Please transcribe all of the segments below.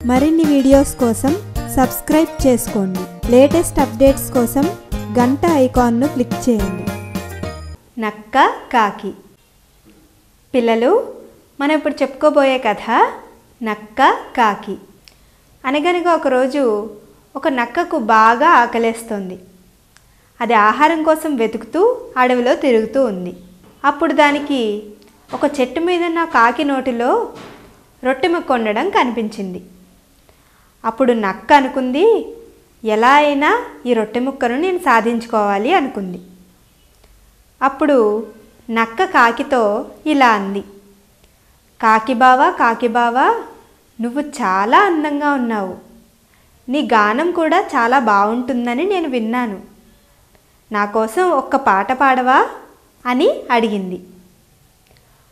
మరిన్ని వీడియోస్ కోసం సబ్స్క్రైబ్ చేసుకోండి. లేటెస్ట్ అప్డేట్స్ కోసం గంట ఐకాన్ను క్లిక్ చేయండి. నక్క కాకి. పిల్లలు, మనం ఇప్పుడు చెప్పుకోబోయే కథ నక్క కాకి. అనగనగా ఒకరోజు ఒక నక్కకు బాగా ఆకలేస్తుంది. అది ఆహారం కోసం వెతుకుతూ అడవిలో తిరుగుతూ ఉంది. అప్పుడు దానికి ఒక చెట్టు మీద ఉన్న కాకి నోటిలో రొట్టె ముక్క ఉండడం కనిపించింది. అప్పుడు నక్క అనుకుంది, ఎలా అయినా ఈ రొట్టె ముక్కను నేను సాధించుకోవాలి అనుకుంది. అప్పుడు నక్క కాకితో ఇలా అంది, కాకి బావా, నువ్వు చాలా అందంగా ఉన్నావు. నీ గానం కూడా చాలా బాగుంటుందని నేను విన్నాను. నా కోసం ఒక్క పాట పాడవా అని అడిగింది.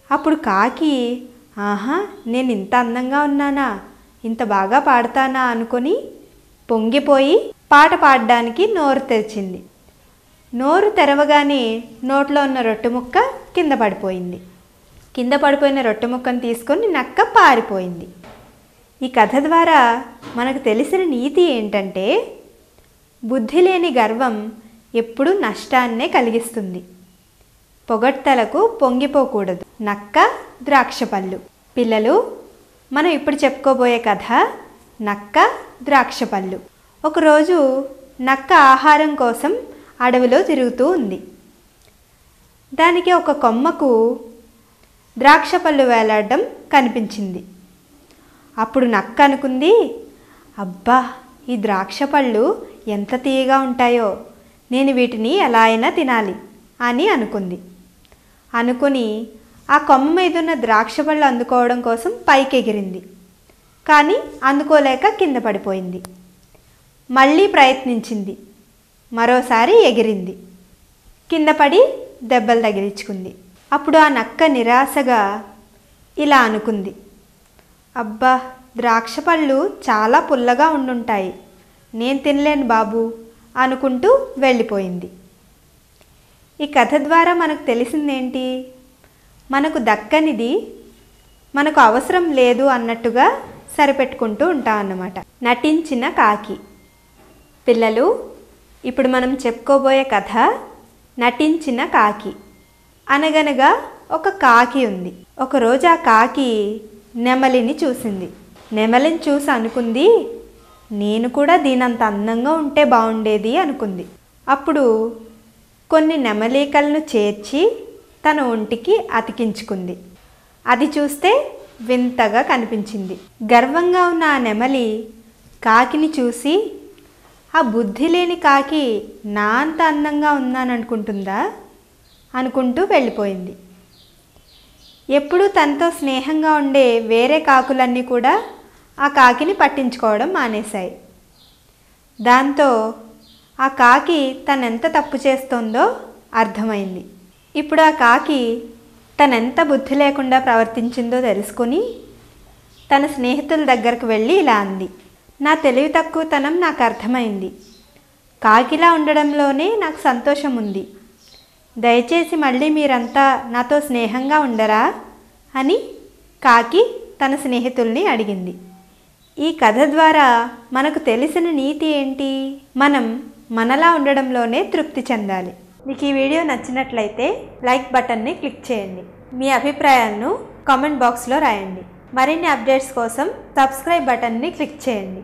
అప్పుడు కాకి, ఆహా, నేను ఇంత అందంగా ఉన్నానా, ఇంత బాగా పాడతానా అనుకొని పొంగిపోయి పాట పాడడానికి నోరు తెరిచింది. నోరు తెరవగానే నోట్లో ఉన్న రొట్టె ముక్క కింద పడిపోయింది. కింద పడిపోయిన రొట్టె ముక్కను తీసుకొని నక్క పారిపోయింది. ఈ కథ ద్వారా మనకు తెలిసిన నీతి ఏంటంటే, బుద్ధి లేని గర్వం ఎప్పుడూ నష్టాన్నే కలిగిస్తుంది. పొగడ్తలకు పొంగిపోకూడదు. నక్క ద్రాక్ష పళ్ళు. పిల్లలు, మనం ఇప్పుడు చెప్పుకోబోయే కథ నక్క ద్రాక్ష పళ్ళు. ఒకరోజు నక్క ఆహారం కోసం అడవిలో తిరుగుతూ ఉంది. దానికి ఒక కొమ్మకు ద్రాక్ష పళ్ళు వేలాడడం కనిపించింది. అప్పుడు నక్క అనుకుంది, అబ్బా, ఈ ద్రాక్ష పళ్ళు ఎంత తీయగా ఉంటాయో, నేను వీటిని ఎలా అయినా తినాలి అని అనుకుంది. అనుకుని ఆ కొమ్మ మీద ఉన్న ద్రాక్ష పళ్ళు అందుకోవడం కోసం పైకి ఎగిరింది. కానీ అందుకోలేక కింద పడిపోయింది. మళ్ళీ ప్రయత్నించింది. మరోసారి ఎగిరింది. కింద పడి దెబ్బలు తగిలించుకుంది. అప్పుడు ఆ నక్క నిరాశగా ఇలా అనుకుంది, అబ్బా, ద్రాక్ష పళ్ళు చాలా పుల్లగా ఉండుంటాయి, నేను తినలేను బాబు అనుకుంటూ వెళ్ళిపోయింది. ఈ కథ ద్వారా మనకు తెలిసిందేంటి? మనకు దక్కనిది మనకు అవసరం లేదు అన్నట్టుగా సరిపెట్టుకుంటూ ఉంటాం అన్నమాట. నటించిన కాకి. పిల్లలు, ఇప్పుడు మనం చెప్పుకోబోయే కథ నటించిన కాకి. అనగనగా ఒక కాకి ఉంది. ఒకరోజు ఆ కాకి నెమలిని చూసింది. నెమలిని చూసి అనుకుంది, నేను కూడా దీనంత అందంగా ఉంటే బాగుండేది అనుకుంది. అప్పుడు కొన్ని నెమలికలను చేర్చి తన ఒంటికి అతికించుకుంది. అది చూస్తే వింతగా కనిపించింది. గర్వంగా ఉన్న ఆ నెమలి కాకిని చూసి, ఆ బుద్ధి లేని కాకి నా అంత అందంగా ఉన్నాననుకుంటుందా అనుకుంటూ వెళ్ళిపోయింది. ఎప్పుడూ తనతో స్నేహంగా ఉండే వేరే కాకులన్నీ కూడా ఆ కాకిని పట్టించుకోవడం మానేశాయి. దాంతో ఆ కాకి తనెంత తప్పు చేస్తోందో అర్థమైంది. ఇప్పుడు ఆ కాకి తనెంత బుద్ధి లేకుండా ప్రవర్తించిందో తెలుసుకొని తన స్నేహితుల దగ్గరకు వెళ్ళి ఇలా అంది, నా తెలివి తక్కువతనం నాకు అర్థమైంది. కాకిలా ఉండడంలోనే నాకు సంతోషం ఉంది. దయచేసి మళ్ళీ మీరంతా నాతో స్నేహంగా ఉండరా అని కాకి తన స్నేహితుల్ని అడిగింది. ఈ కథ ద్వారా మనకు తెలిసిన నీతి ఏంటి? మనం మనలా ఉండడంలోనే తృప్తి చెందాలి. మీకు ఈ వీడియో నచ్చినట్లయితే లైక్ బటన్ని క్లిక్ చేయండి. మీ అభిప్రాయాలను కామెంట్ బాక్స్లో రాయండి. మరిన్ని అప్డేట్స్ కోసం సబ్స్క్రైబ్ బటన్ని క్లిక్ చేయండి.